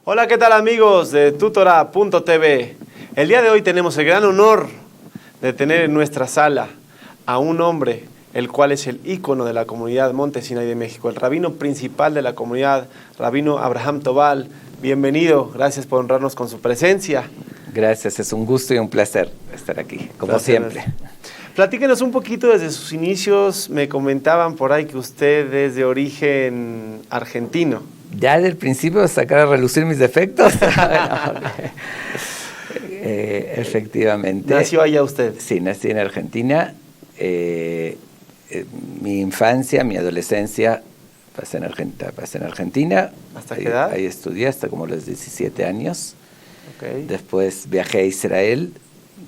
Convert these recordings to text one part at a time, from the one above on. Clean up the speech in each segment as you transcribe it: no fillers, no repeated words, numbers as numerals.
Hola, ¿qué tal amigos de Tutora.tv? El día de hoy tenemos el gran honor de tener en nuestra sala a un hombre, el cual es el ícono de la comunidad Monte Sinaí de México, el rabino principal de la comunidad, Rabino Abraham Tobal. Bienvenido, gracias por honrarnos con su presencia. Gracias, es un gusto y un placer estar aquí, como siempre. Platíquenos un poquito desde sus inicios. Me comentaban por ahí que usted es de origen argentino. Ya desde el principio sacar a relucir mis defectos. Efectivamente. ¿Nació allá usted? Sí, nací en Argentina. Mi infancia, mi adolescencia pasé en Argentina. ¿Hasta qué edad? Ahí estudié hasta como los 17 años. Okay. Después viajé a Israel,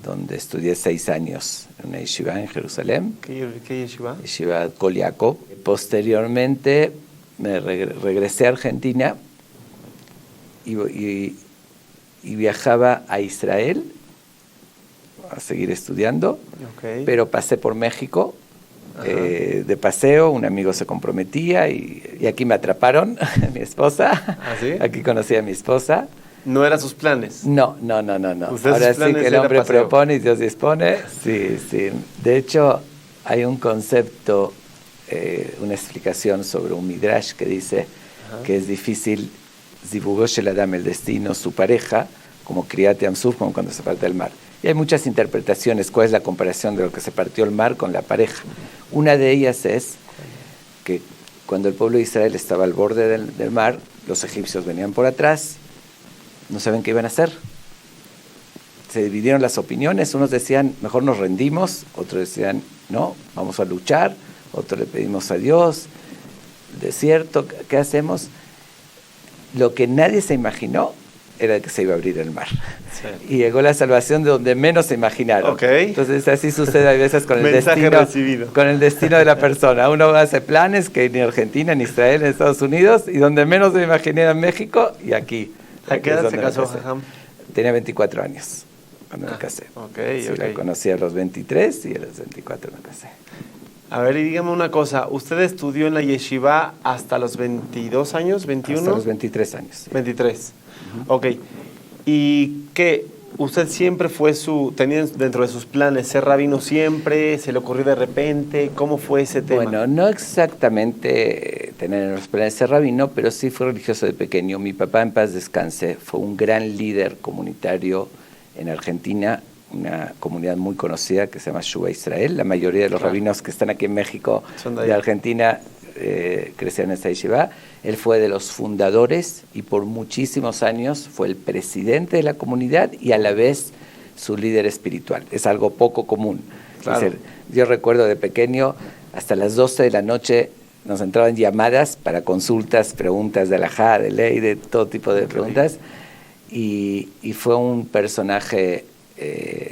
donde estudié 6 años en una yeshiva en Jerusalén. ¿Qué yeshiva? Yeshiva Kol Yaakov. Posteriormente me regresé a Argentina y viajaba a Israel a seguir estudiando, pero pasé por México de paseo. Un amigo se comprometía y aquí me atraparon, mi esposa. ¿Ah, sí? Aquí conocí a mi esposa. ¿No eran sus planes? No. Ahora sí que el hombre propone y Dios dispone. Sí. De hecho, hay un concepto, una explicación sobre un midrash que dice que es difícil Zivugosh el Adam, el destino, su pareja, como Kriyat Yam Suf, como cuando se parte el mar. Y hay muchas interpretaciones. ¿Cuál es la comparación de lo que se partió el mar con la pareja? Una de ellas es que cuando el pueblo de Israel estaba al borde del mar, los egipcios venían por atrás, no saben qué iban a hacer. Se dividieron las opiniones. Unos decían, mejor nos rendimos. Otros decían, no, vamos a luchar. Otros le pedimos a Dios. Desierto, ¿qué hacemos? Lo que nadie se imaginó era que se iba a abrir el mar. Sí. Y llegó la salvación de donde menos se imaginaron. Okay. Entonces así sucede a veces con el mensaje recibido. Con el destino de la persona. Uno hace planes que ni Argentina, ni Israel, ni Estados Unidos, y donde menos se imaginé era en México y aquí. ¿A qué edad se casó, Jajam? Tenía 24 años cuando me casé. La conocí a los 23 y a los 24 me casé. A ver, y dígame una cosa. ¿Usted estudió en la yeshiva hasta los 22 años, 21? Hasta los 23 años. Sí. 23. Ok. ¿Y qué? ¿Usted siempre tenía dentro de sus planes ser rabino siempre? ¿Se le ocurrió de repente? ¿Cómo fue ese tema? Bueno, no exactamente tener en los planes ser rabino, pero sí fui religioso de pequeño. Mi papá, en paz descanse, fue un gran líder comunitario en Argentina, una comunidad muy conocida que se llama Shuva Israel. La mayoría de los rabinos que están aquí en México, de Argentina, crecieron en esta yeshiva. Él fue de los fundadores y por muchísimos años fue el presidente de la comunidad y a la vez su líder espiritual. Es algo poco común. Claro. Es decir, yo recuerdo de pequeño, hasta las 12 de la noche nos entraban llamadas para consultas, preguntas de alajá, de ley, de todo tipo de preguntas. Y fue un personaje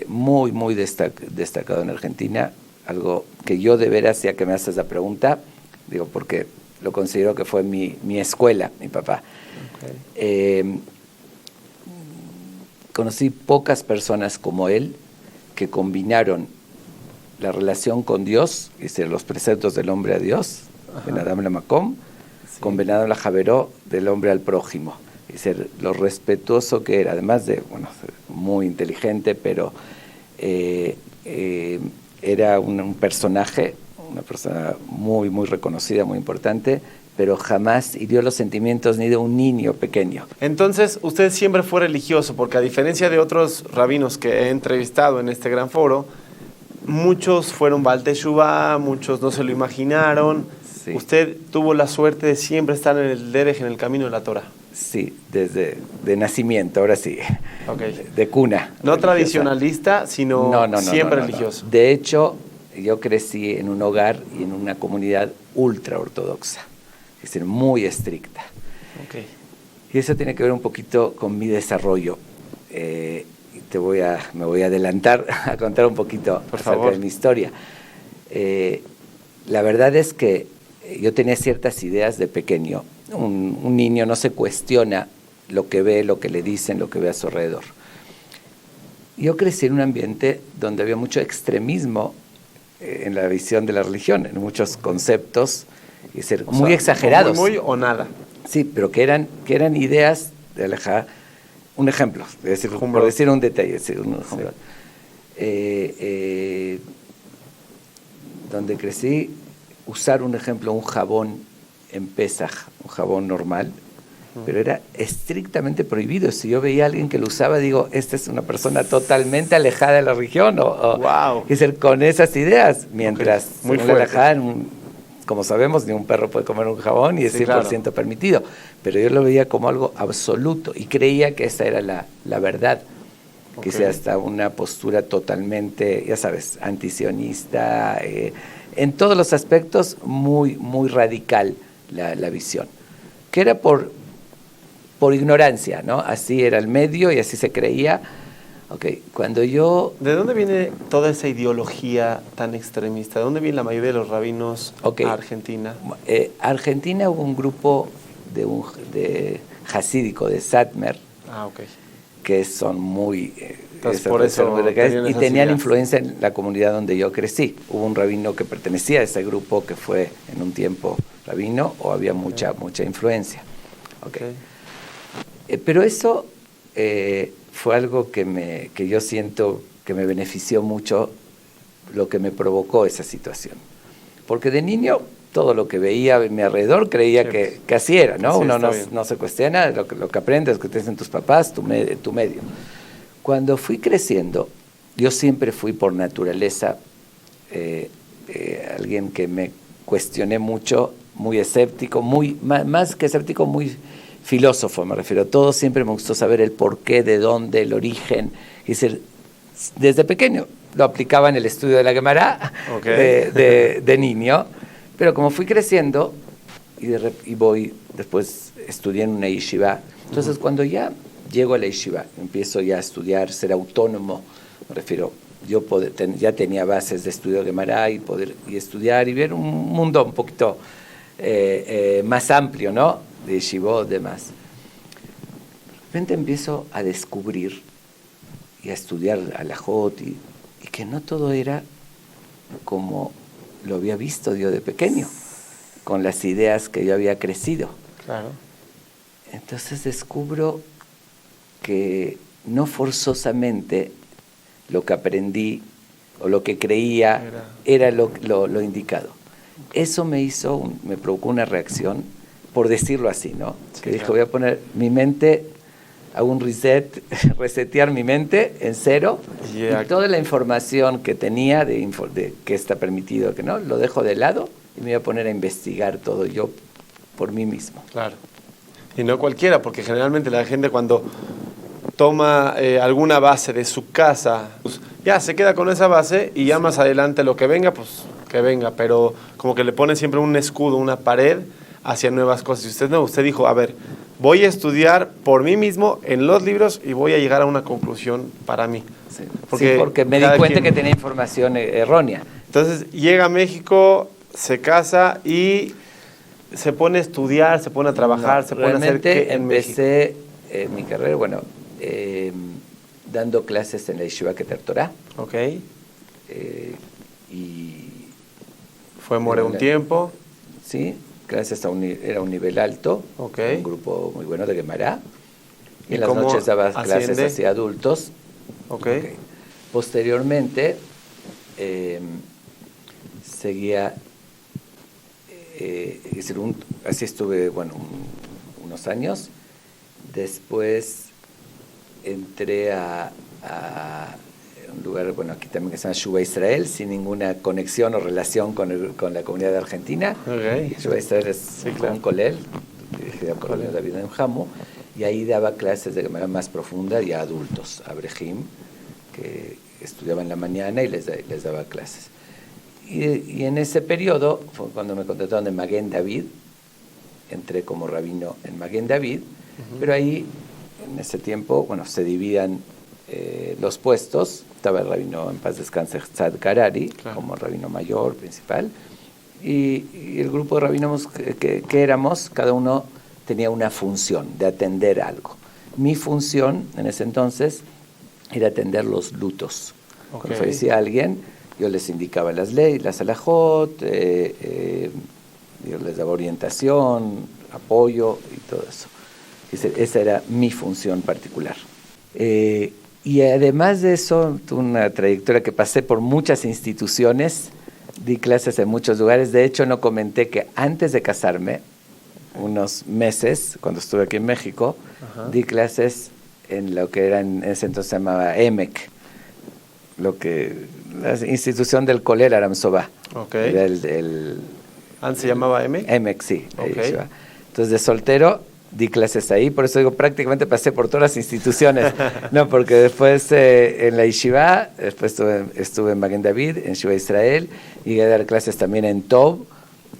muy destacado en Argentina. Algo que yo de veras, ya que me haces la pregunta, digo, porque lo considero que fue mi escuela, mi papá. Conocí pocas personas como él que combinaron la relación con Dios, es decir, los preceptos del hombre a Dios, Ben Adam la Makom, con Ben Adam la Javeró, del hombre al prójimo. Es decir, lo respetuoso que era, además de, muy inteligente, pero era un personaje, una persona muy reconocida, muy importante, pero jamás hirió los sentimientos ni de un niño pequeño. Entonces, usted siempre fue religioso, porque a diferencia de otros rabinos que he entrevistado en este gran foro, muchos fueron Baal Teshuvá, muchos no se lo imaginaron. Sí. Usted tuvo la suerte de siempre estar en el derech, en el camino de la Torah. Sí, de nacimiento, ahora sí, de cuna. No religiosa. Tradicionalista, sino siempre religioso. De hecho, yo crecí en un hogar y en una comunidad ultra ortodoxa, es decir, muy estricta. Y eso tiene que ver un poquito con mi desarrollo. Me voy a adelantar a contar un poquito acerca de mi historia. La verdad es que yo tenía ciertas ideas de pequeño. Un niño no se cuestiona lo que ve, lo que le dicen, lo que ve a su alrededor. Yo crecí en un ambiente donde había mucho extremismo en la visión de la religión, en muchos conceptos, muy exagerados. Muy o nada. Sí, pero que eran ideas de halajá. Un ejemplo, por decir un detalle, donde crecí, usar un ejemplo, un jabón en Pesaj, un jabón normal, pero era estrictamente prohibido. Si yo veía a alguien que lo usaba, digo, esta es una persona totalmente alejada de la religión, Wow. Es decir, con esas ideas, mientras muy alejada, como sabemos, ni un perro puede comer un jabón y es 100% permitido, pero yo lo veía como algo absoluto y creía que esa era la verdad. Que sea hasta una postura totalmente, ya sabes, antisionista, en todos los aspectos muy, muy radical la visión, que era por ignorancia, ¿no? Así era el medio y así se creía. Cuando yo... ¿De dónde viene toda esa ideología tan extremista? ¿De dónde viene la mayoría de los rabinos a Argentina? Argentina hubo un grupo de hasídico, de Satmer, que son muy... por eso y tenían influencia en la comunidad donde yo crecí. Hubo un rabino que pertenecía a ese grupo que fue en un tiempo rabino, o había mucha influencia. Pero eso fue algo que yo siento que me benefició mucho, lo que me provocó esa situación. Porque de niño, todo lo que veía a mi alrededor creía que así era, ¿no? Uno no se cuestiona lo que aprendes, lo que te dicen tus papás, tu medio. Cuando fui creciendo, yo siempre fui por naturaleza alguien que me cuestioné mucho, muy escéptico, más que escéptico, muy filósofo, me refiero. Todo siempre me gustó saber el porqué, de dónde, el origen. Es decir, desde pequeño lo aplicaba en el estudio de la Gemara de niño, pero como fui creciendo y voy, después estudié en una yeshiva, entonces cuando ya llego a la yeshiva, empiezo ya a estudiar, ser autónomo, me refiero, yo ya tenía bases de estudio de Gemara y estudiar y ver un mundo un poquito más amplio, ¿no? De yeshivot, demás. De repente empiezo a descubrir y a estudiar halajot y que no todo era como lo había visto yo de pequeño, con las ideas que yo había crecido. Claro. Entonces descubro que no forzosamente lo que aprendí o lo que creía era lo indicado. Eso me provocó una reacción, por decirlo así, ¿no? Que dije, voy a poner mi mente, hago un resetear mi mente en cero, y toda la información que tenía de qué está permitido, que no, lo dejo de lado y me voy a poner a investigar todo yo por mí mismo. Claro. Y no cualquiera, porque generalmente la gente cuando toma alguna base de su casa, pues ya se queda con esa base y ya más adelante lo que venga, pues que venga, pero como que le pone siempre un escudo, una pared hacia nuevas cosas. Y usted dijo, a ver, voy a estudiar por mí mismo en los libros y voy a llegar a una conclusión para mí. Porque me di cuenta que tenía información errónea. Entonces llega a México, se casa y se pone a estudiar, se pone a trabajar, se pone a hacer qué en México. Empecé mi carrera, dando clases en la Yeshiva Keter Torah. Y fue more un tiempo. Sí, clases era un nivel alto, un grupo muy bueno de Gemara. Y en las noches daba clases hacia adultos. Posteriormente, seguía, así estuve, unos años. Después entré a un lugar, aquí también que se llama Shuva Israel, sin ninguna conexión o relación con la comunidad de Argentina. Shuva Israel es un colel, dirigido por David Enjamo, y ahí daba clases de manera más profunda y a adultos, a Brejim, que estudiaba en la mañana y les daba clases. Y en ese periodo fue cuando me contrataron de Maguen David, entré como rabino en Maguen David, pero ahí, en ese tiempo, se dividían los puestos. Estaba el rabino, en paz descanse, Tzad Harari, como rabino mayor, principal, y el grupo de rabinos que éramos, cada uno tenía una función de atender algo. Mi función, en ese entonces, era atender los lutos. Cuando fallecía alguien, yo les indicaba las leyes, las halajot, yo les daba orientación, apoyo y todo eso. Esa era mi función particular. Y además de eso, tuve una trayectoria que pasé por muchas instituciones, di clases en muchos lugares. De hecho, no comenté que antes de casarme, unos meses, cuando estuve aquí en México, di clases en lo que era en ese entonces se llamaba EMEC, la institución del Kolel Aram Sobá. Okay. ¿Antes se llamaba EMEC? EMEC, sí. Okay. Entonces, de soltero, di clases ahí, por eso digo, prácticamente pasé por todas las instituciones. No, porque después en la Yeshiva, después estuve en Maguen David, en Yeshiva Israel, y llegué a dar clases también en Tov,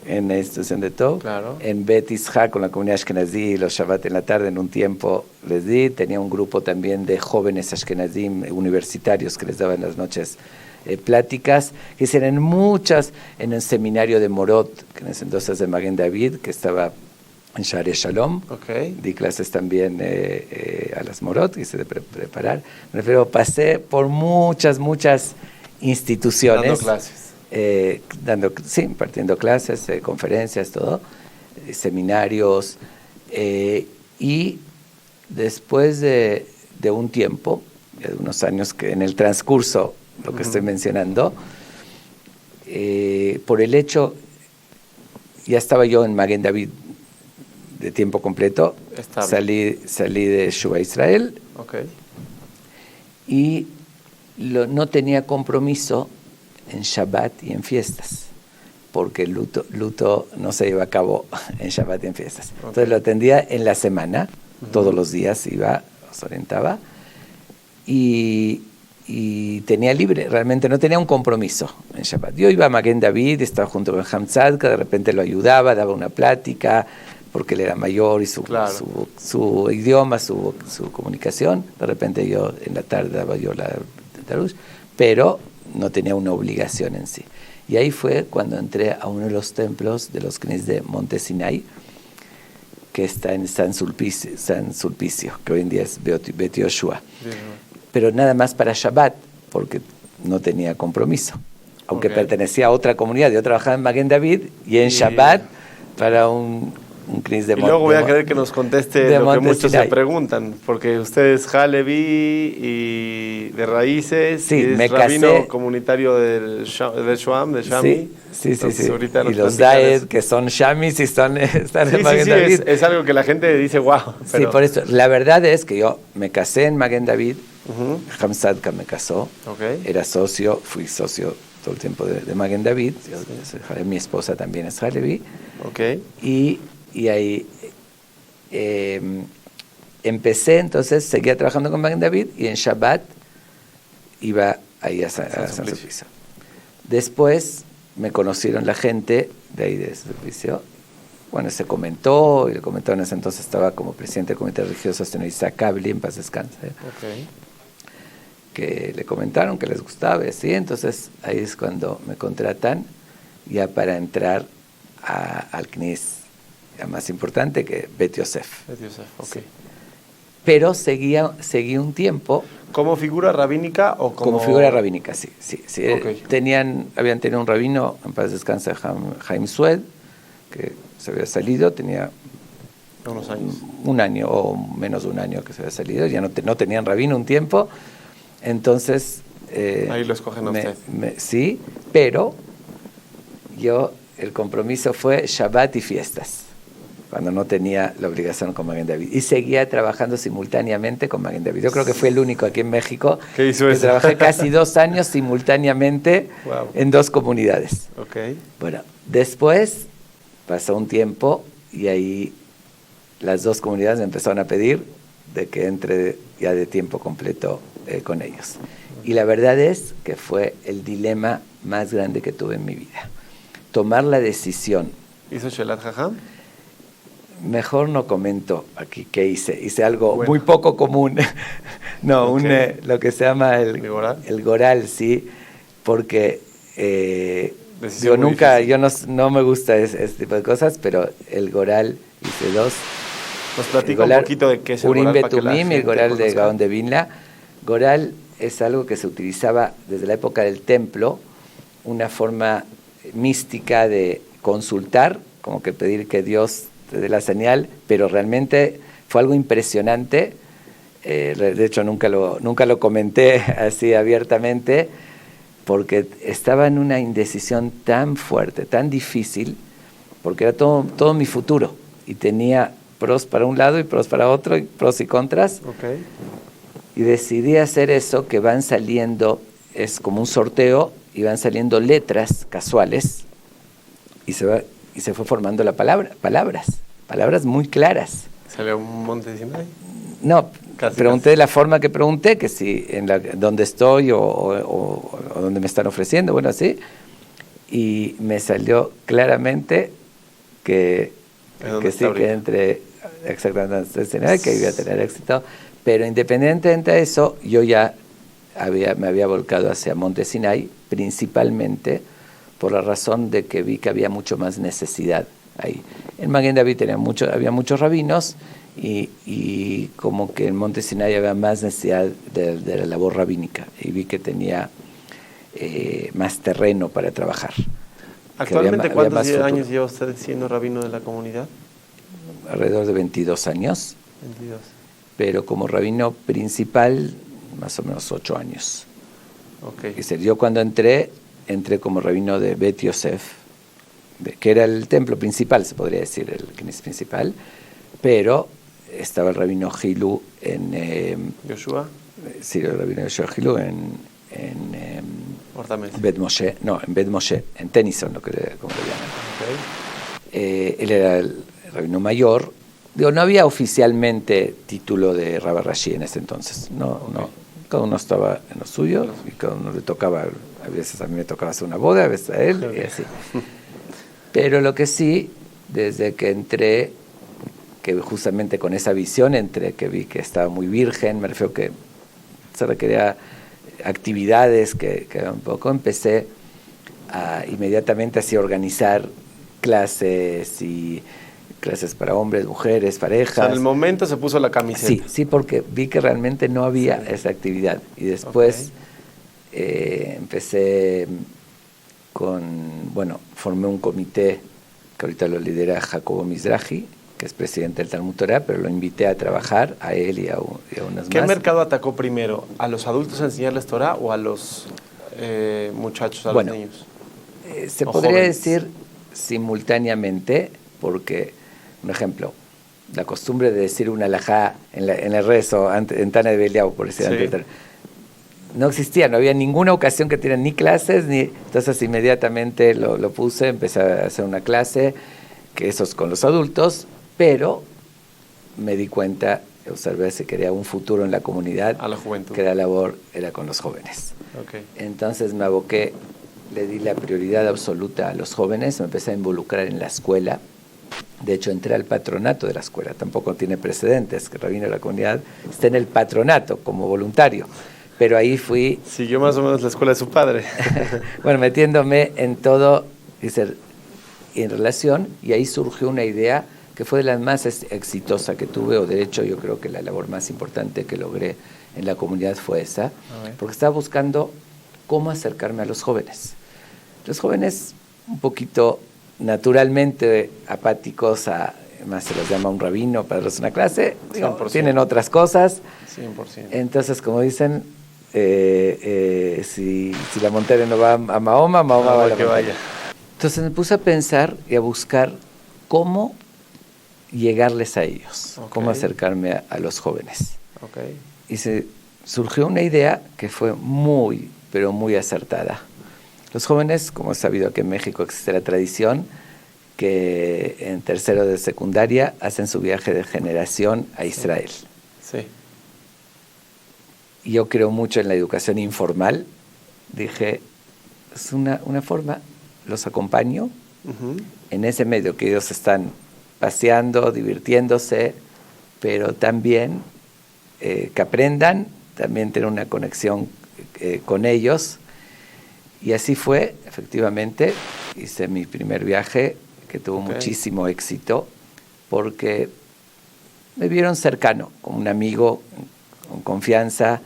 en la institución de Tov, claro. En Bet Ishak, con la comunidad Ashkenazí, los Shabbat en la tarde, en un tiempo les di. Tenía un grupo también de jóvenes Ashkenazim universitarios que les daba en las noches pláticas, que hicieron muchas en el seminario de Morot, que en ese entonces de Maguen David, que estaba en Share Shalom. Okay. Di clases también a las Morot, quise preparar. Me refiero, pasé por muchas instituciones. Dando clases. Sí, impartiendo clases, conferencias, todo, seminarios. Y después de un tiempo, de unos años que en el transcurso, lo que estoy mencionando, por el hecho, ya estaba yo en Maguen David de tiempo completo, salí de Yeshiva Israel, okay. Y no tenía compromiso en Shabbat y en fiestas, porque el luto no se lleva a cabo en Shabbat y en fiestas. Okay. Entonces lo atendía en la semana, todos los días iba, los orientaba, y tenía libre, realmente no tenía un compromiso en Shabbat. Yo iba a Maguen David, estaba junto con Ham Tzadka, de repente lo ayudaba, daba una plática, porque él era mayor y su idioma, su comunicación. De repente yo en la tarde daba yo la Tarush, pero no tenía una obligación en sí. Y ahí fue cuando entré a uno de los templos de los Knis de Monte Sinai, que está en San Sulpicio, que hoy en día es Bet Yoshua. Pero nada más para Shabbat, porque no tenía compromiso. Aunque pertenecía a otra comunidad, yo trabajaba en Maguen David y en Shabbat para un Knis de Monte. Y luego voy a querer que nos conteste lo que muchos se preguntan, porque usted es Halevi y de raíces, sí, y es me rabino casé, comunitario del Shoam, de Shami. Sí. Y los Daed, que son Shamis y están en Maguen David. Es algo que la gente dice, wow. Pero... Sí, por eso. La verdad es que yo me casé en Maguen David, Ham Tzadka me casó, era socio, fui socio todo el tiempo de Maguen David, mi esposa también es Halevi, y ahí empecé, entonces seguía trabajando con Maguen David y en Shabbat iba ahí a San Sulpicio. Después me conocieron la gente de ahí de Sulpicio. Bueno, se comentó, y le comentó en ese entonces estaba como presidente del comité religioso, señor Isaac Kabli, en paz descanse, que le comentaron que les gustaba y así. Entonces ahí es cuando me contratan ya para entrar al Knis más importante, que Bet Yosef. Sí. Pero seguí un tiempo. ¿Como figura rabínica o como...? Como figura rabínica, sí. Okay. Habían tenido un rabino, en paz descanse, Haim Sued, que se había salido, tenía unos años. Un año o menos de un año que se había salido, ya no tenían rabino un tiempo, entonces... ahí lo escogen a usted. Sí, pero el compromiso fue Shabbat y fiestas, cuando no tenía la obligación con Maguen David. Y seguía trabajando simultáneamente con Maguen David. Yo creo que fue el único aquí en México que trabajé casi 2 años simultáneamente en 2 comunidades. Bueno, después pasó un tiempo y ahí las 2 comunidades me empezaron a pedir de que entre ya de tiempo completo con ellos. Y la verdad es que fue el dilema más grande que tuve en mi vida. Tomar la decisión. ¿Hizo Shelat Jajam? Mejor no comento aquí qué hice. Hice algo muy poco común. No, lo que se llama el Goral, sí, porque yo no me gusta ese tipo de cosas, pero el Goral hice 2. Nos platica un poquito de qué es el Urim Goral. Betumim y el Goral de Gaón de Vilna. Goral es algo que se utilizaba desde la época del templo, una forma mística de consultar, como que pedir que Dios te dé la señal, pero realmente fue algo impresionante. De hecho, nunca lo comenté así abiertamente, porque estaba en una indecisión tan fuerte, tan difícil, porque era todo mi futuro, y tenía pros para un lado y pros para otro, y pros y contras. Okay. Y decidí hacer eso, que van saliendo, es como un sorteo, y van saliendo letras casuales, y se fue formando la palabras muy claras. ¿Salió un monte Sinai? No, Casi. De la forma que pregunté, que si donde estoy o donde me están ofreciendo, bueno, así, y me salió claramente que sí, que entre exactamente que iba a tener éxito, pero independientemente de eso, yo ya me había volcado hacia Monte Sinai, principalmente por la razón de que vi que había mucho más necesidad ahí. En Maguen David había muchos rabinos, y como que en Monte Sinai había más necesidad de la labor rabínica, y vi que tenía más terreno para trabajar. ¿Actualmente cuántos años lleva usted siendo rabino de la comunidad? Alrededor de 22 años. 22. Pero como rabino principal, más o menos 8 años. Okay. Y yo cuando entré como rabino de Bet Yosef, que era el templo principal, se podría decir, el knis principal, pero estaba el rabino Gilú en... ¿Yoshua? Sí, el rabino Yoshua Gilú en Bet Moshe, en Bet Moshe, en Tennyson, como le llaman. Okay. Él era el rabino mayor. Digo, no había oficialmente título de Rabba Rashi en ese entonces. No. Cada uno estaba en lo suyo, y cada uno le tocaba. A veces a mí me tocaba hacer una boda, a veces a él, y así. Pero lo que sí, desde que entré, que justamente con esa visión entré, que vi que estaba muy virgen, me refiero que se requería actividades que un poco, empecé a inmediatamente así organizar clases para hombres, mujeres, parejas. O sea, en el momento se puso la camiseta. Sí, porque vi que realmente no había esa actividad. Y después empecé formé un comité que ahorita lo lidera Jacobo Mizrahi, que es presidente del Talmud Torah, pero lo invité a trabajar, a él y a unas más. ¿Qué mercado atacó primero? ¿A los adultos a enseñarles Torah o a los muchachos, a los niños? Se podría decir simultáneamente, porque, un ejemplo, la costumbre de decir una alajá en el rezo, en Tana de Beliao, por decir antes, no existía, no había ninguna ocasión que tuvieran ni clases, entonces inmediatamente lo puse, empecé a hacer una clase, que eso es con los adultos, pero me di cuenta, observé si quería un futuro en la comunidad, a la juventud, que la labor era con los jóvenes. Okay. Entonces me aboqué, le di la prioridad absoluta a los jóvenes, me empecé a involucrar en la escuela. De hecho, entré al patronato de la escuela, tampoco tiene precedentes, que el rabino de la comunidad esté en el patronato como voluntario, pero ahí fui... Siguió más o menos la escuela de su padre. Bueno, metiéndome en todo en relación, y ahí surgió una idea que fue de las más exitosas que tuve, o de hecho yo creo que la labor más importante que logré en la comunidad fue esa, porque estaba buscando cómo acercarme a los jóvenes. Los jóvenes un poquito naturalmente apáticos, más se los llama un rabino para darles una clase, tienen otras cosas. 100%. Entonces, como dicen, si la montaña no va a Mahoma, Mahoma va a la que montaña. vaya. Entonces me puse a pensar y a buscar cómo llegarles a ellos, cómo acercarme a los jóvenes. Okay. Y surgió una idea que fue muy, pero muy acertada. Los jóvenes, como es sabido que en México existe la tradición, que en tercero de secundaria hacen su viaje de generación a Israel. Sí. Y yo creo mucho en la educación informal. Dije, es una forma, los acompaño en ese medio que ellos están paseando, divirtiéndose, pero también que aprendan, también tener una conexión con ellos. Y así fue, efectivamente, hice mi primer viaje, que tuvo muchísimo éxito, porque me vieron cercano, como un amigo, con confianza.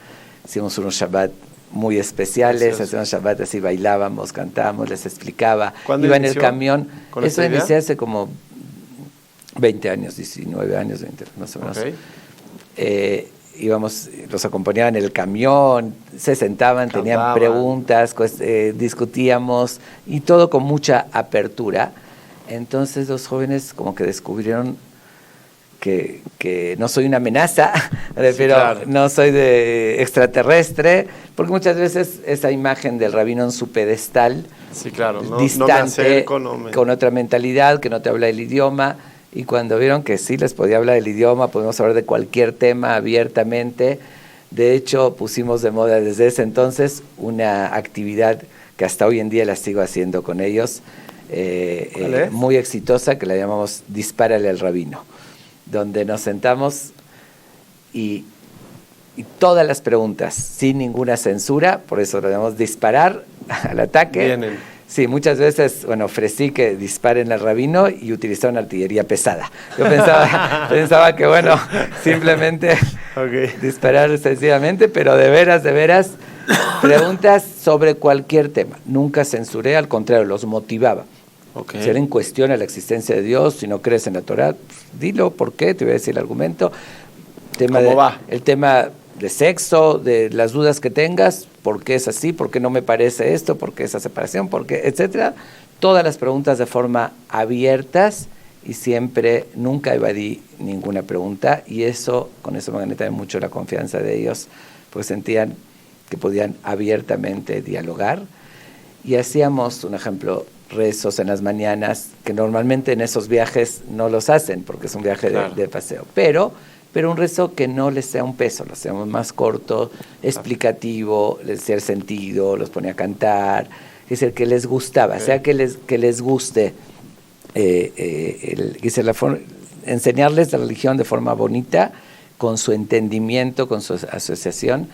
Hicimos unos Shabbat muy especiales, hacíamos Shabbat así, bailábamos, cantábamos, les explicaba. Iba en el camión. Eso inicié hace como 20 años, 19 años, 20, más o menos. Okay. Íbamos, los acompañaban en el camión, se sentaban, tenían preguntas, discutíamos y todo con mucha apertura. Entonces los jóvenes como que descubrieron que no soy una amenaza, pero claro, no soy de extraterrestre, porque muchas veces esa imagen del rabino en su pedestal, sí, claro, distante, con otra mentalidad, que no te habla el idioma. Y cuando vieron que sí les podía hablar el idioma, podemos hablar de cualquier tema abiertamente. De hecho, pusimos de moda desde ese entonces una actividad que hasta hoy en día la sigo haciendo con ellos, muy exitosa, que la llamamos Dispárale al Rabino, donde nos sentamos y todas las preguntas, sin ninguna censura, por eso lo llamamos disparar al ataque. Vienen. Sí, muchas veces, ofrecí que disparen al rabino y utilizaron artillería pesada. Yo pensaba que, simplemente disparar sencillamente, pero de veras, preguntas sobre cualquier tema. Nunca censuré, al contrario, los motivaba. Okay. Si alguien cuestiona la existencia de Dios, si no crees en la Torah, dilo, ¿por qué? Te voy a decir el argumento. El tema de sexo, de las dudas que tengas, ¿por qué es así? ¿Por qué no me parece esto? ¿Por qué esa separación? ¿Por qué? Etcétera. Todas las preguntas de forma abiertas y siempre, nunca evadí ninguna pregunta, y con eso me gané también mucho la confianza de ellos, pues sentían que podían abiertamente dialogar. Y hacíamos, un ejemplo, rezos en las mañanas, que normalmente en esos viajes no los hacen, porque es un viaje de paseo, pero un rezo que no les sea un peso, lo hacemos más corto, explicativo, les hacía el sentido, los ponía a cantar, es decir, que les gustaba, sea que les guste, enseñarles la religión de forma bonita, con su entendimiento, con su asociación,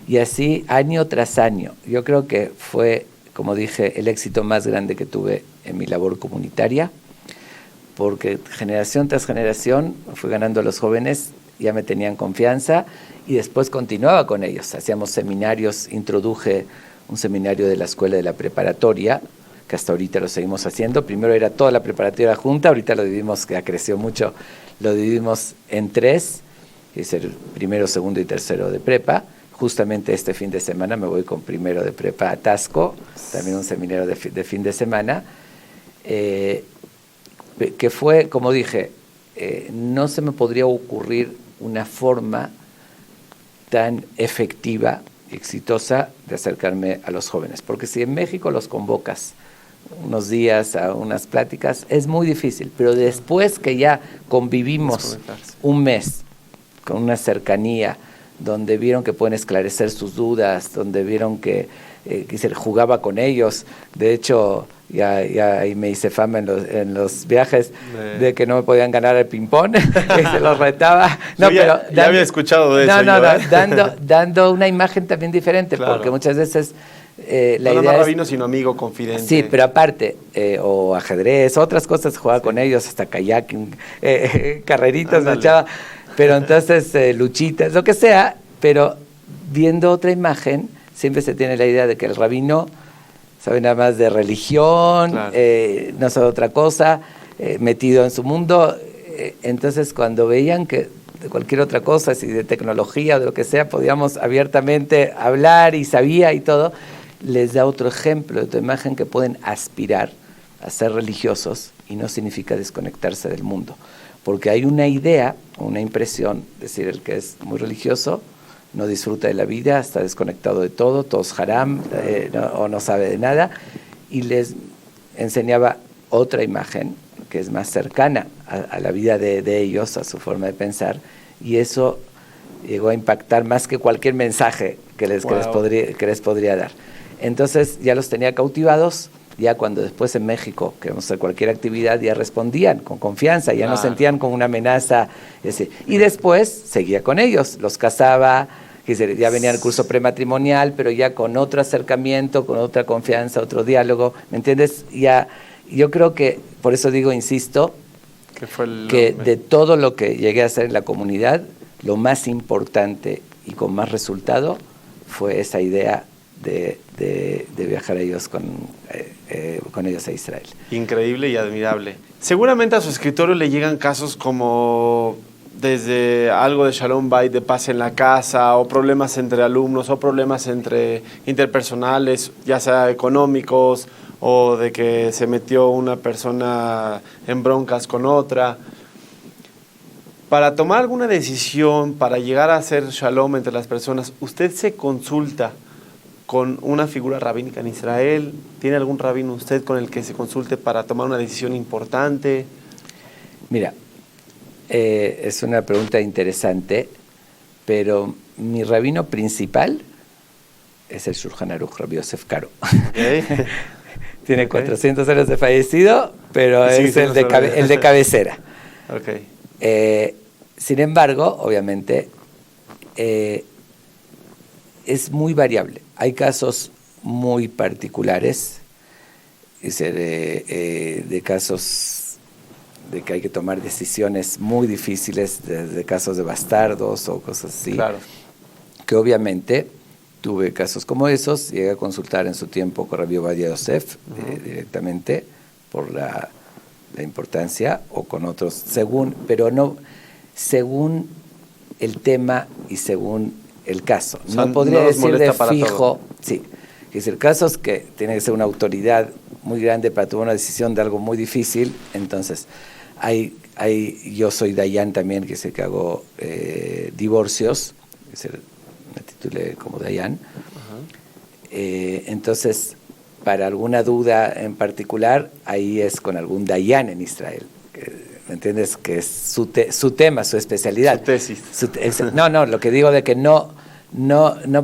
y así año tras año. Yo creo que fue, como dije, el éxito más grande que tuve en mi labor comunitaria, porque generación tras generación fui ganando a los jóvenes, ya me tenían confianza, y después continuaba con ellos. Hacíamos seminarios, introduje un seminario de la escuela de la preparatoria, que hasta ahorita lo seguimos haciendo. Primero era toda la preparatoria junta, ahorita lo dividimos, que ya creció mucho, lo dividimos en 3, que es el primero, segundo y tercero de prepa. Justamente este fin de semana me voy con primero de prepa a Tasco, también un seminario de fin de semana, que fue, como dije, no se me podría ocurrir una forma tan efectiva y exitosa de acercarme a los jóvenes, porque si en México los convocas unos días a unas pláticas, es muy difícil, pero después que ya convivimos un mes con una cercanía, donde vieron que pueden esclarecer sus dudas, donde vieron que se jugaba con ellos. De hecho, ya ahí me hice fama en los viajes de que no me podían ganar el ping-pong, que se los retaba. No, ya había escuchado de eso. Dando una imagen también diferente, claro, porque muchas veces la idea es rabino, sino amigo, confidente. Sí, pero aparte, o ajedrez, otras cosas, jugaba con ellos, hasta kayaking, carreritas, me echaba. Pero entonces, luchitas, lo que sea, pero viendo otra imagen, siempre se tiene la idea de que el rabino sabe nada más de religión, claro, no sabe otra cosa, metido en su mundo. Entonces, cuando veían que de cualquier otra cosa, si de tecnología o de lo que sea, podíamos abiertamente hablar y sabía y todo, les da otro ejemplo, otra imagen que pueden aspirar a ser religiosos y no significa desconectarse del mundo. Porque hay una idea, una impresión, es decir, el que es muy religioso no disfruta de la vida, está desconectado de todo es haram, o no sabe de nada, y les enseñaba otra imagen que es más cercana a la vida de ellos, a su forma de pensar, y eso llegó a impactar más que cualquier mensaje que les podría dar. Entonces ya los tenía cautivados. Ya cuando después en México, que vamos a hacer cualquier actividad, ya respondían con confianza, ya no sentían como una amenaza. Y después seguía con ellos, los casaba, ya venía el curso prematrimonial, pero ya con otro acercamiento, con otra confianza, otro diálogo, ¿me entiendes? Ya, yo creo que, por eso digo, insisto, que de todo lo que llegué a hacer en la comunidad, lo más importante y con más resultado fue esa idea de viajar con ellos a Israel. Increíble y admirable. Seguramente a su escritorio le llegan casos como desde algo de Shalom Bayit, de paz en la casa, o problemas entre alumnos, o problemas interpersonales, ya sea económicos, o de que se metió una persona en broncas con otra. Para tomar alguna decisión, para llegar a hacer Shalom entre las personas, ¿usted se consulta con una figura rabínica en Israel? ¿Tiene algún rabino usted con el que se consulte para tomar una decisión importante? Mira, es una pregunta interesante, pero mi rabino principal es el Shulchan Aruch, Rabbi Yosef Karo. Okay. Tiene 400 años de fallecido, pero sí, es el de cabecera. Okay. Sin embargo, obviamente, es muy variable. Hay casos muy particulares, de casos de que hay que tomar decisiones muy difíciles, desde casos de bastardos o cosas así, claro, que obviamente tuve casos como esos. Llegué a consultar en su tiempo con Rabbi Ovadia Yosef directamente por la importancia, o con otros, según el tema y según el caso. O sea, no podría decir de fijo, todo. Sí, es decir, casos que tiene que ser una autoridad muy grande para tomar una decisión de algo muy difícil. Entonces, yo soy Dayan también, que sé que hago divorcios, es decir, me titulé como Dayan. Entonces, para alguna duda en particular, ahí es con algún Dayan en Israel. ¿Me entiendes? Que es su tema, su especialidad. Su tesis. No, lo que digo de que no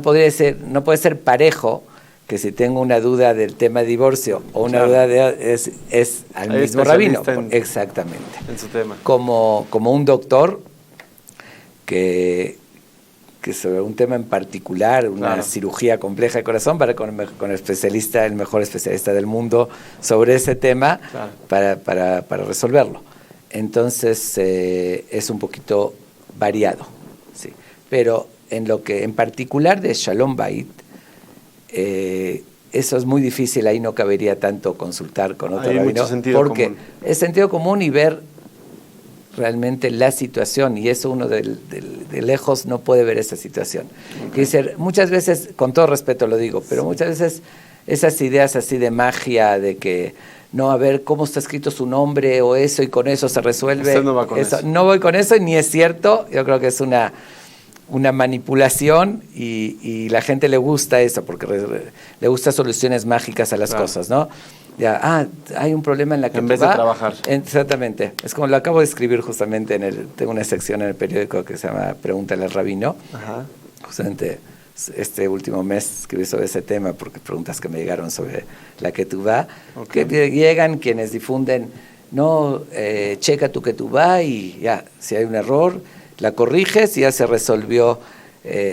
puede ser parejo, que si tengo una duda del tema de divorcio o una duda es al Hay mismo rabino. Exactamente. En su tema. Como un doctor que sobre un tema en particular, una cirugía compleja de corazón, para con el especialista, el mejor especialista del mundo sobre ese tema, para resolverlo. Entonces, es un poquito variado, sí. Pero en lo que en particular de Shalom Bayit, eso es muy difícil, ahí no cabería tanto consultar con otro rabino, porque es sentido común y ver realmente la situación, y eso uno de lejos no puede ver esa situación. Okay. Muchas veces, con todo respeto lo digo, pero muchas veces esas ideas así de magia, de que no, a ver cómo está escrito su nombre o eso, y con eso se resuelve. Usted no va con eso. No voy con eso, y ni es cierto. Yo creo que es una manipulación, y la gente le gusta eso, porque le gusta soluciones mágicas a las cosas, ¿no? Ya, hay un problema en la que en vez de trabajar. Exactamente. Es como lo acabo de escribir justamente tengo una sección en el periódico que se llama Pregúntale al Rabino. Ajá. Justamente este último mes escribí sobre ese tema, porque preguntas que me llegaron sobre la ketubá, que llegan quienes difunden, checa tu ketubá y ya, si hay un error, la corriges y ya se resolvió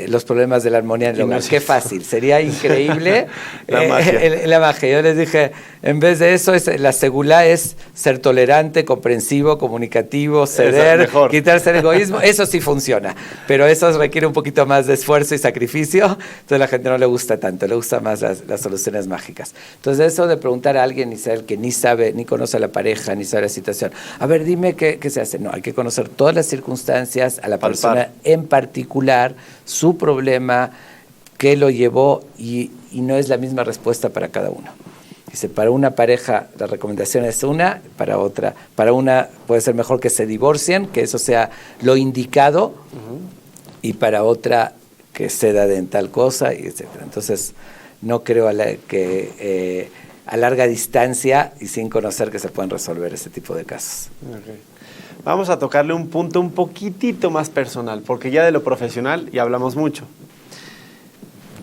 los problemas de la armonía en el hogar. Qué fácil, sería increíble la magia. Yo les dije, en vez de eso, la segulá es ser tolerante, comprensivo, comunicativo, ceder, quitarse el egoísmo. Eso sí funciona, pero eso requiere un poquito más de esfuerzo y sacrificio. Entonces a la gente no le gusta tanto, le gustan más las soluciones mágicas. Entonces eso de preguntar a alguien Israel que ni sabe, ni conoce a la pareja, ni sabe la situación, a ver, dime qué se hace. No, hay que conocer todas las circunstancias, a la persona en particular, su problema, qué lo llevó, y no es la misma respuesta para cada uno. Dice, para una pareja la recomendación es una, para otra, para una puede ser mejor que se divorcien, que eso sea lo indicado, y para otra que ceda en tal cosa, y etc. Entonces, no creo que a larga distancia y sin conocer que se pueden resolver ese tipo de casos. Okay. Vamos a tocarle un punto un poquitito más personal, porque ya de lo profesional ya hablamos mucho.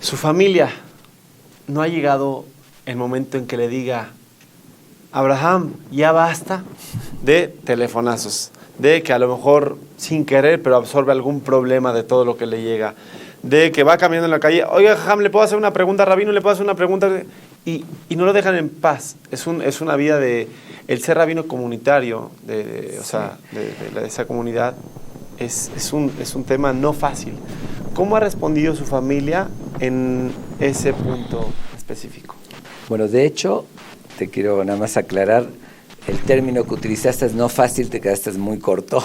Su familia, ¿no ha llegado el momento en que le diga, Abraham, ya basta de telefonazos, de que a lo mejor sin querer, pero absorbe algún problema de todo lo que le llega, de que va caminando en la calle, oiga, Abraham, ¿le puedo hacer una pregunta, Rabino? ¿Le puedo hacer una pregunta? Y no lo dejan en paz. Es una vida de... El ser rabino comunitario, de esa comunidad, es un tema no fácil. ¿Cómo ha respondido su familia en ese punto específico? Bueno, de hecho, te quiero nada más aclarar, el término que utilizaste es no fácil, te quedaste muy corto,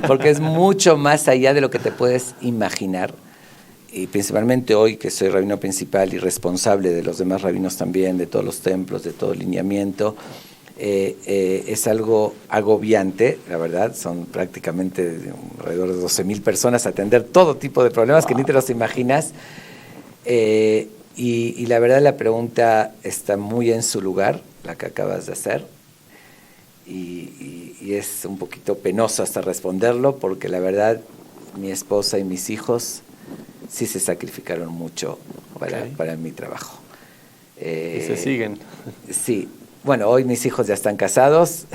porque es mucho más allá de lo que te puedes imaginar. Y principalmente hoy, que soy rabino principal y responsable de los demás rabinos también, de todos los templos, de todo el lineamiento, es algo agobiante, la verdad. Son prácticamente alrededor de 12,000 personas a atender todo tipo de problemas que ni te los imaginas. Y la verdad, la pregunta está muy en su lugar, la que acabas de hacer. Y es un poquito penoso hasta responderlo, porque la verdad, mi esposa y mis hijos sí se sacrificaron mucho para mi trabajo. Y se siguen. Sí. Bueno, hoy mis hijos ya están casados,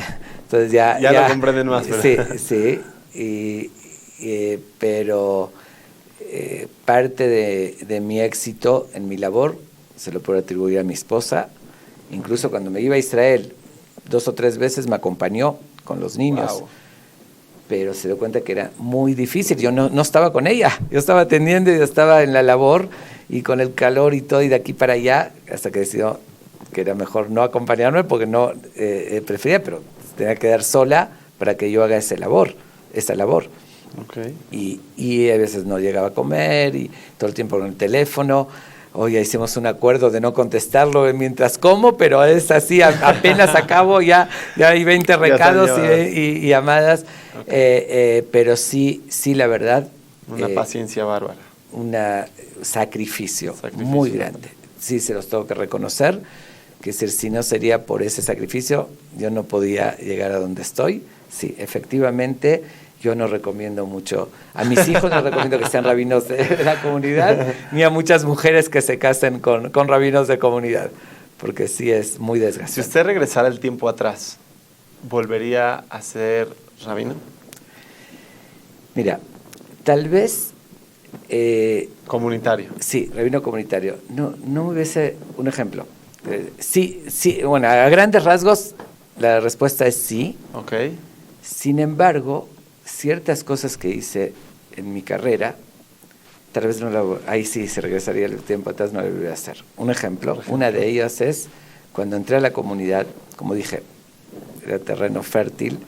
entonces ya lo comprenden más. Pero. Sí. Pero parte de mi éxito en mi labor se lo puedo atribuir a mi esposa. Incluso cuando me iba a Israel, 2 o 3 veces me acompañó con los niños. Wow. Pero se dio cuenta que era muy difícil. Yo no estaba con ella, yo estaba atendiendo y yo estaba en la labor y con el calor y todo, y de aquí para allá, hasta que decidió que era mejor no acompañarme porque no prefería, pero tenía que quedar sola para que yo haga esa labor. Okay. Y a veces no llegaba a comer y todo el tiempo con el teléfono. Hoy hicimos un acuerdo de no contestarlo mientras como, pero es así, apenas acabo, ya hay 20 recados y llamadas. Okay. Pero sí, la verdad. Una paciencia bárbara. Un sacrificio muy grande. Sí, se los tengo que reconocer, que si no sería por ese sacrificio, yo no podía llegar a donde estoy. Sí, efectivamente. Yo no recomiendo mucho, a mis hijos no recomiendo que sean rabinos de la comunidad, ni a muchas mujeres que se casen con rabinos de comunidad, porque sí es muy desgastante. Si usted regresara el tiempo atrás, ¿volvería a ser rabino? Mira, tal vez... comunitario. Sí, rabino comunitario. No me hubiese un ejemplo. Sí, bueno, a grandes rasgos la respuesta es sí. Okay. Sin embargo, ciertas cosas que hice en mi carrera, tal vez ahí sí se regresaría el tiempo atrás, no lo volvería a hacer. Un ejemplo, una de ellas es cuando entré a la comunidad, como dije, era terreno fértil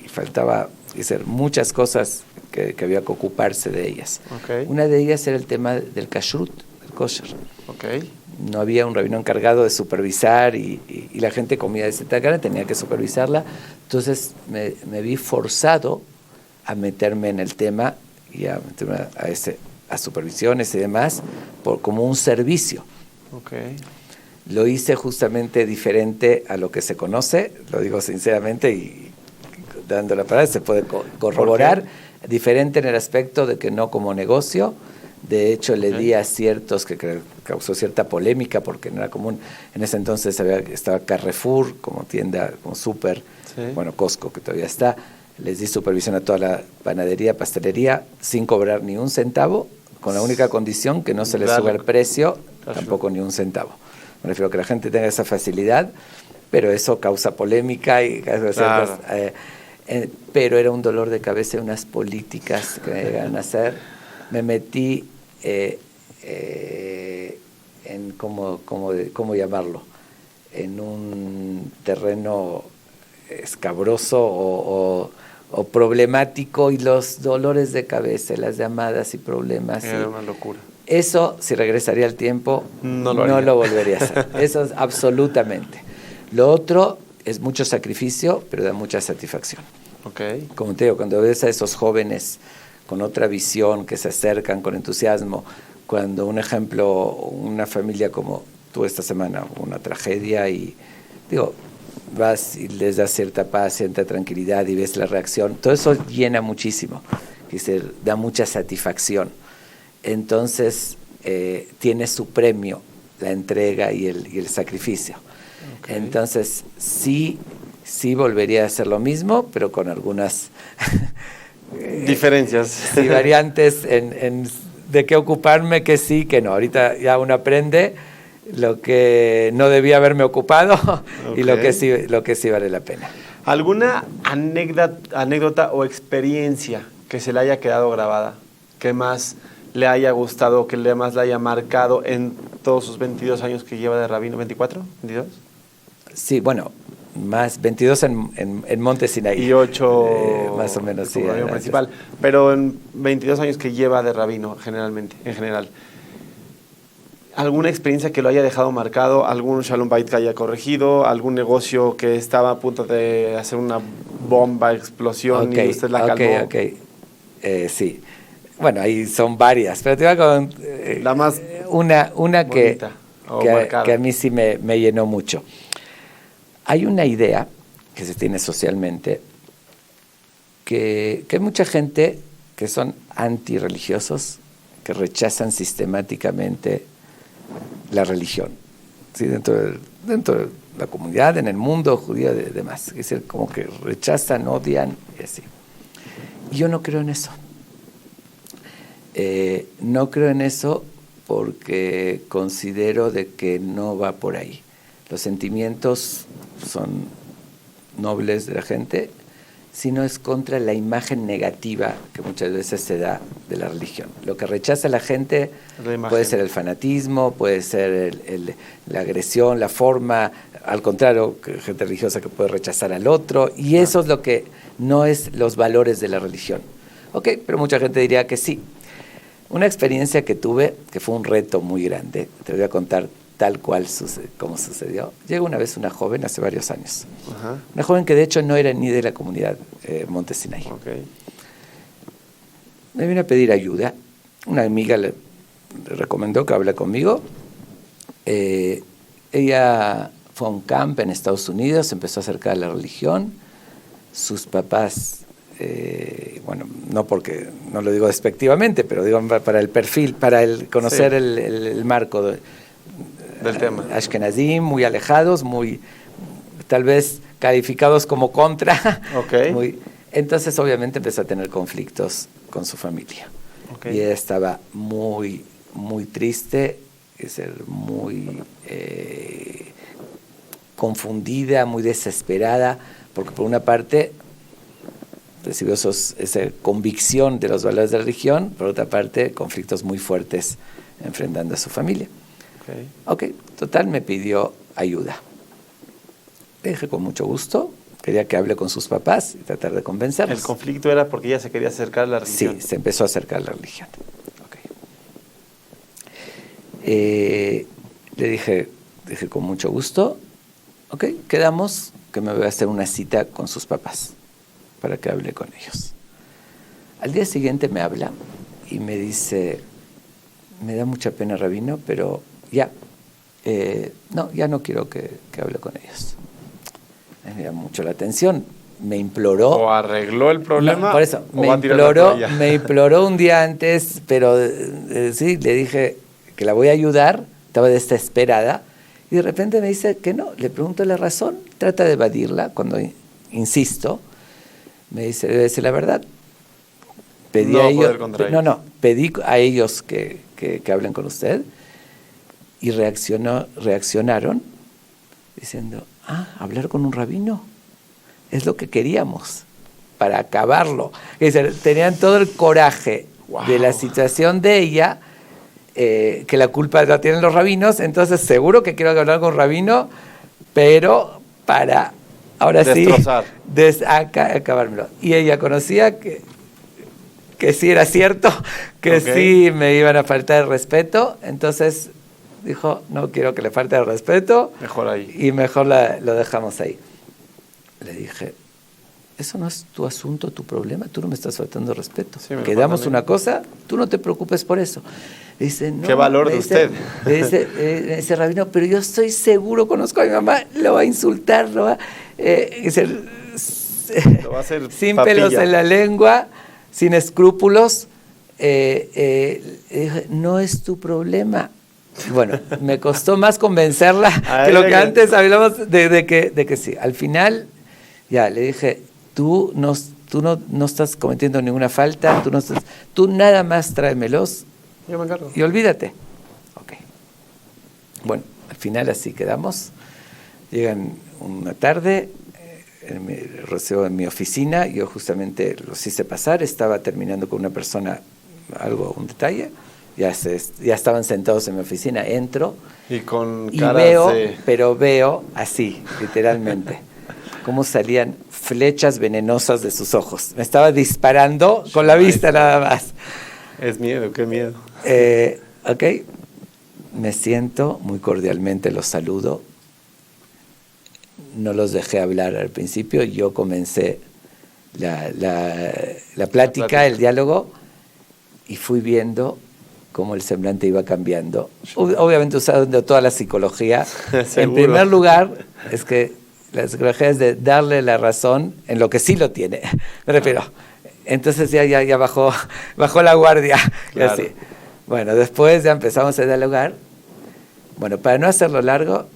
y faltaba hacer muchas cosas que había que ocuparse de ellas. Okay. Una de ellas era el tema del kashrut, del kosher. Okay. No había un rabino encargado de supervisar y la gente comía de cierta cara, tenía que supervisarla. Entonces me vi forzado a meterme en el tema y a meterme a supervisiones y demás como un servicio. Okay. Lo hice justamente diferente a lo que se conoce, lo digo sinceramente y dando la palabra se puede corroborar, diferente en el aspecto de que no como negocio. De hecho, le di a ciertos que causó cierta polémica porque no era común. En ese entonces estaba Carrefour como tienda, como súper, bueno, Costco, que todavía está. Les di supervisión a toda la panadería, pastelería, sin cobrar ni un centavo, con la única condición que no se les suba el precio, tampoco ni un centavo. Me refiero a que la gente tenga esa facilidad, pero eso causa polémica y ciertas, pero era un dolor de cabeza y unas políticas que me iban a hacer. Me metí en ¿cómo llamarlo? En un terreno escabroso o problemático, y los dolores de cabeza, las llamadas y problemas. Era una locura. Eso, si regresaría al tiempo, no lo volvería a hacer. Eso es absolutamente. Lo otro es mucho sacrificio, pero da mucha satisfacción. Okay. Como te digo, cuando ves a esos jóvenes con otra visión, que se acercan con entusiasmo, cuando un ejemplo, una familia como tú esta semana, una tragedia y digo, vas y les das cierta paz, cierta tranquilidad y ves la reacción, todo eso llena muchísimo, da mucha satisfacción. Entonces tiene su premio la entrega y el sacrificio. Okay. Entonces sí volvería a hacer lo mismo, pero con algunas diferencias. Sí, variantes en de qué ocuparme, que sí, que no. Ahorita ya uno aprende lo que no debía haberme ocupado. Okay. Y lo que sí vale la pena. ¿Alguna anécdota o experiencia que se le haya quedado grabada? ¿Qué más le haya gustado, que más le haya marcado en todos sus 22 años que lleva de rabino? ¿24? ¿22? Sí, bueno, más 22 en Monte Sinaí. Y 8 más o menos, sí. Como rabino principal. Pero en 22 años que lleva de rabino, generalmente, en general. ¿Alguna experiencia que lo haya dejado marcado? ¿Algún Shalom Bait que haya corregido? ¿Algún negocio que estaba a punto de hacer una bomba, explosión y usted la calmó? Sí. Bueno, ahí son varias, pero te voy a contar la más una que a mí sí me llenó mucho. Hay una idea que se tiene socialmente que hay mucha gente que son antirreligiosos, que rechazan sistemáticamente la religión, ¿sí? dentro de la comunidad, en el mundo judío y demás. Es decir, como que rechazan, odian y así. Y yo no creo en eso. No creo en eso porque considero de que no va por ahí. Los sentimientos son nobles de la gente, sino es contra la imagen negativa que muchas veces se da de la religión. Lo que rechaza la gente puede ser el fanatismo, puede ser la agresión, la forma, al contrario, gente religiosa que puede rechazar al otro, y eso es lo que no es los valores de la religión. Ok, pero mucha gente diría que sí. Una experiencia que tuve, que fue un reto muy grande, te voy a contar tal cual como sucedió. Llegó una vez una joven hace varios años. Ajá. Una joven que de hecho no era ni de la comunidad Monte Sinaí. Okay. Me vino a pedir ayuda. Una amiga le recomendó que hable conmigo. Ella fue a un camp en Estados Unidos, empezó a acercar a la religión. Sus papás, bueno, no porque no lo digo despectivamente, pero digo para el perfil, para conocer sí. el marco del tema. Ashkenazim, muy alejados, muy tal vez calificados como contra. Okay. Entonces obviamente empezó a tener conflictos con su familia. Okay. Y ella estaba muy, muy triste, muy confundida, muy desesperada, porque por una parte recibió esa convicción de los valores de la religión, por otra parte conflictos muy fuertes enfrentando a su familia. Ok, total, me pidió ayuda. Le dije con mucho gusto, quería que hable con sus papás y tratar de convencerlos. ¿El conflicto era porque ella se quería acercar a la religión? Sí, se empezó a acercar a la religión. Le dije con mucho gusto, ok, quedamos que me voy a hacer una cita con sus papás para que hable con ellos. Al día siguiente me habla y me dice, me da mucha pena, rabino, pero ya no quiero que hable con ellos. Me da mucho la atención. Me imploró. ¿O arregló el problema? No, por eso, me imploró un día antes, pero sí, le dije que la voy a ayudar, estaba desesperada, y de repente me dice que no. Le pregunto la razón, trata de evadirla. Cuando insisto, me dice, debe decir la verdad. Pedí a ellos que hablen con usted, y reaccionaron diciendo, hablar con un rabino es lo que queríamos para acabarlo. Es decir, tenían todo el coraje de la situación de ella, que la culpa la tienen los rabinos, entonces seguro que quiero hablar con un rabino, pero para ahora destrozar. Sí acabármelo. Y ella conocía que sí era cierto, que sí me iban a faltar el respeto, entonces dijo, no quiero que le falte el respeto. Mejor ahí. Y mejor lo dejamos ahí. Le dije, eso no es tu asunto, tu problema, tú no me estás faltando respeto. Sí, quedamos una cosa, tú no te preocupes por eso. Le dice, no. ¿Qué valor de usted? Le dice, rabino, pero yo estoy seguro, conozco a mi mamá, lo va a insultar, lo va a hacer sin papilla. Pelos en la lengua, sin escrúpulos. No es tu problema. Bueno, me costó más convencerla que lo que antes hablamos de que sí. Al final, ya le dije, tú no estás cometiendo ninguna falta, tú nada más tráemelos. Yo me encargo. Y olvídate. Ok. Bueno, al final así quedamos. Llegan una tarde, recibo en mi oficina, yo justamente los hice pasar, estaba terminando con una persona un detalle, ya estaban sentados en mi oficina, entro Y con y caras veo así, literalmente, cómo salían flechas venenosas de sus ojos. Me estaba disparando con la vista nada más. Es miedo, qué miedo. Ok, me siento muy cordialmente, los saludo. No los dejé hablar al principio, yo comencé la plática, el diálogo, y fui viendo cómo el semblante iba cambiando. Obviamente usando toda la psicología. En primer lugar, es que la psicología es de darle la razón en lo que sí lo tiene. Me refiero. Entonces ya bajó la guardia. Claro. Y así. Bueno, después ya empezamos a dialogar. Bueno, para no hacerlo largo,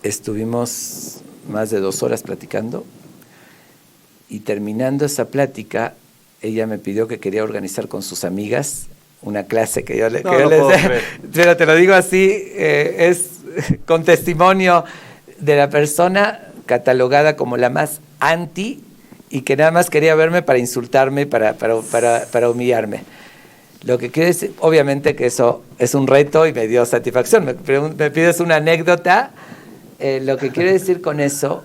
estuvimos más de 2 horas platicando, y terminando esa plática, ella me pidió que quería organizar con sus amigas una clase que yo les pero te lo digo así, es con testimonio de la persona catalogada como la más anti, y que nada más quería verme para insultarme, para humillarme. Lo que quiero decir, obviamente que eso es un reto y me dio satisfacción. Me pides una anécdota. Lo que quiero decir con eso,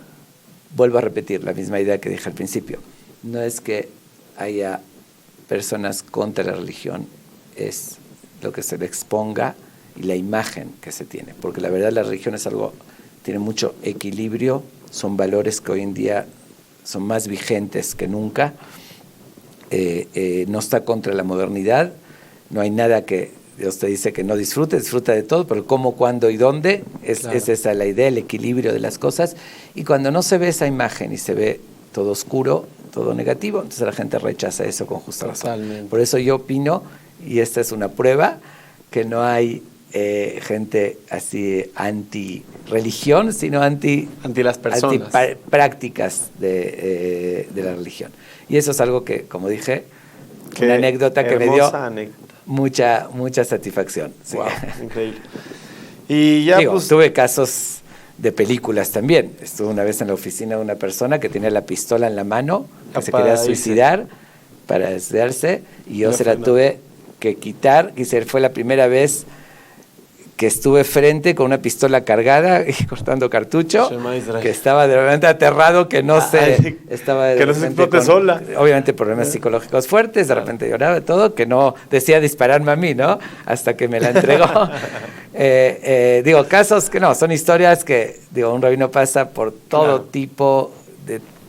vuelvo a repetir la misma idea que dije al principio. No es que haya personas contra la religión, es lo que se le exponga y la imagen que se tiene. Porque la verdad la religión es algo, tiene mucho equilibrio, son valores que hoy en día son más vigentes que nunca. No está contra la modernidad, no hay nada que Dios te dice que no disfruta de todo, pero cómo, cuándo y dónde, es esa la idea, el equilibrio de las cosas. Y cuando no se ve esa imagen y se ve todo oscuro, todo negativo, entonces la gente rechaza eso con justa razón. Por eso yo opino, y esta es una prueba, que no hay gente así anti-religión, sino anti las personas, prácticas de la religión. Y eso es algo que, como dije, una anécdota que me dio mucha satisfacción. Sí. Wow, increíble. Y ya tuve casos de películas también. Estuve una vez en la oficina de una persona que tenía la pistola en la mano, que se quería suicidar para suicidarse, y yo se la tuve que quitar, y fue la primera vez que estuve frente con una pistola cargada y cortando cartucho, que estaba de repente aterrado, que no se estaba que no se explote sola. Obviamente problemas psicológicos fuertes, de repente lloraba todo, que no decía dispararme a mí, ¿no? Hasta que me la entregó. Casos que no, son historias que, un rabino pasa por todo tipo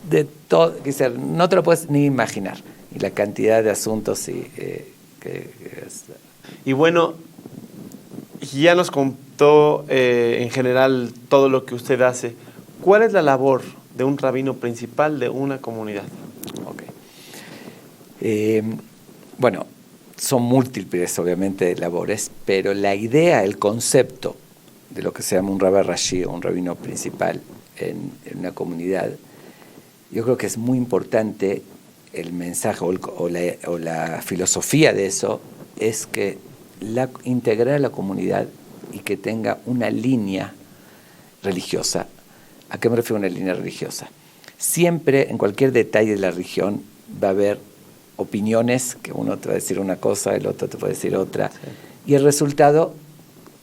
de todo, no te lo puedes ni imaginar, y la cantidad de asuntos y bueno, ya nos contó en general todo lo que usted hace. ¿Cuál es la labor de un rabino principal de una comunidad? Bueno, son múltiples obviamente labores, pero la idea, el concepto de lo que se llama un rabbi rashi o un rabino principal en una comunidad, yo creo que es muy importante. El mensaje o la filosofía de eso es que integrar a la comunidad y que tenga una línea religiosa. ¿A qué me refiero a una línea religiosa? Siempre, en cualquier detalle de la religión, va a haber opiniones, que uno te va a decir una cosa, el otro te va a decir otra. Sí. Y el resultado,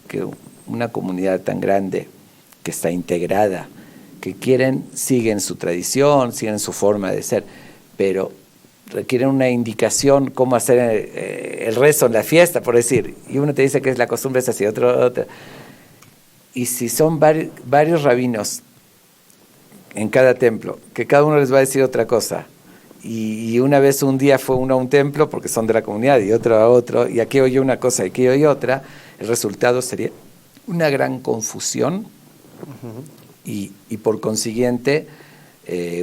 que una comunidad tan grande, que está integrada, que siguen su tradición, siguen su forma de ser, pero requieren una indicación cómo hacer el rezo en la fiesta, por decir, y uno te dice que la costumbre es así, otro. Y si son varios rabinos en cada templo, que cada uno les va a decir otra cosa, y una vez un día fue uno a un templo porque son de la comunidad y otro a otro, y aquí oye una cosa y aquí oye otra, el resultado sería una gran confusión. Y por consiguiente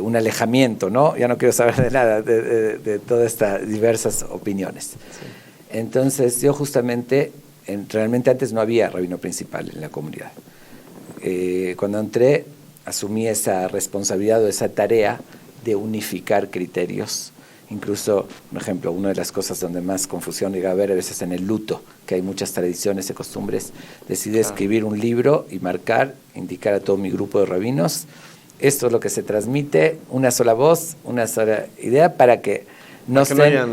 un alejamiento, ¿no? Ya no quiero saber de nada de todas estas diversas opiniones. Sí. Entonces yo justamente, realmente antes no había rabino principal en la comunidad. Cuando entré, asumí esa responsabilidad o esa tarea de unificar criterios. Incluso, por ejemplo, una de las cosas donde más confusión llega a haber a veces en el luto, que hay muchas tradiciones y costumbres, decidí escribir un libro y indicar a todo mi grupo de rabinos, esto es lo que se transmite, una sola voz, una sola idea, para que no que no estén hayan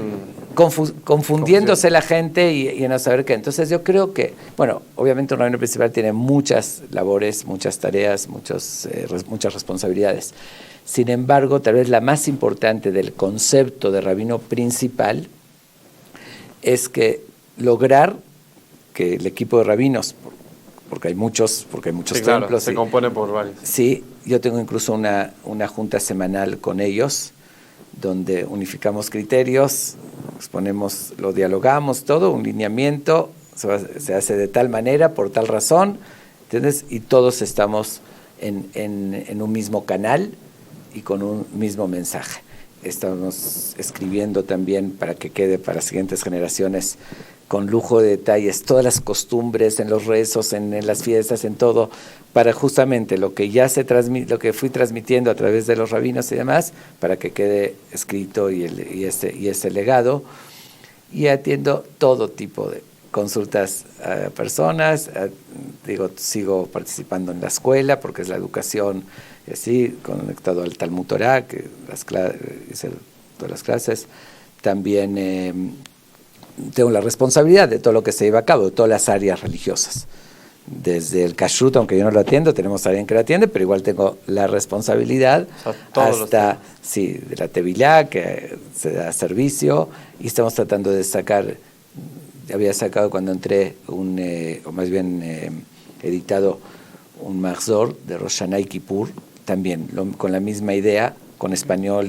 confundiéndose la gente y no saber qué. Entonces yo creo que, bueno, obviamente un rabino principal tiene muchas labores, muchas tareas, muchas responsabilidades. Sin embargo, tal vez la más importante del concepto de rabino principal es que lograr que el equipo de rabinos, porque hay muchos sí, templos. Claro, se compone por varios. Sí, yo tengo incluso una junta semanal con ellos, donde unificamos criterios, exponemos, lo dialogamos todo, un lineamiento, se hace de tal manera, por tal razón, ¿entiendes? Y todos estamos en un mismo canal y con un mismo mensaje. Estamos escribiendo también para que quede para las siguientes generaciones con lujo de detalles, todas las costumbres en los rezos, en las fiestas, en todo, para justamente lo que ya lo que fui transmitiendo a través de los rabinos y demás, para que quede escrito y ese legado. Y atiendo todo tipo de consultas a personas, sigo participando en la escuela, porque es la educación, así, conectado al Talmud Torah, que hice todas las clases. También tengo la responsabilidad de todo lo que se lleva a cabo, de todas las áreas religiosas. Desde el kashrut, aunque yo no lo atiendo, tenemos a alguien que lo atiende, pero igual tengo la responsabilidad, hasta de la tevilá, que se da servicio, y estamos tratando de sacar, había sacado cuando entré, o más bien editado, un Mahzor de Rosh Hashanah y Kippur, también con la misma idea, con español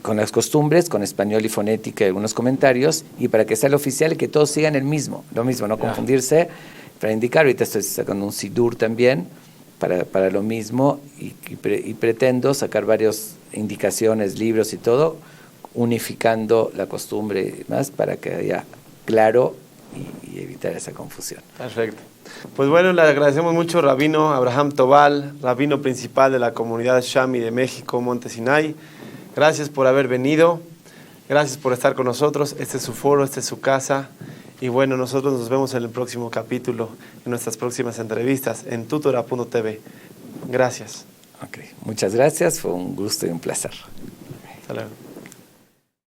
con las costumbres, con español y fonética y algunos comentarios, y para que sea el oficial y que todos sigan lo mismo, no confundirse, para indicar. Ahorita estoy sacando un sidur también para lo mismo, y pretendo sacar varias indicaciones, libros y todo, unificando la costumbre y más para que haya claro y evitar esa confusión. Perfecto. Pues bueno, le agradecemos mucho Rabino Abraham Tobal, rabino principal de la comunidad Shami de México, Monte Sinai. Gracias por haber venido, gracias por estar con nosotros. Este es su foro, esta es su casa. Y bueno, nosotros nos vemos en el próximo capítulo, en nuestras próximas entrevistas en tutora.tv. Gracias. Okay. Muchas gracias, fue un gusto y un placer. Hasta luego.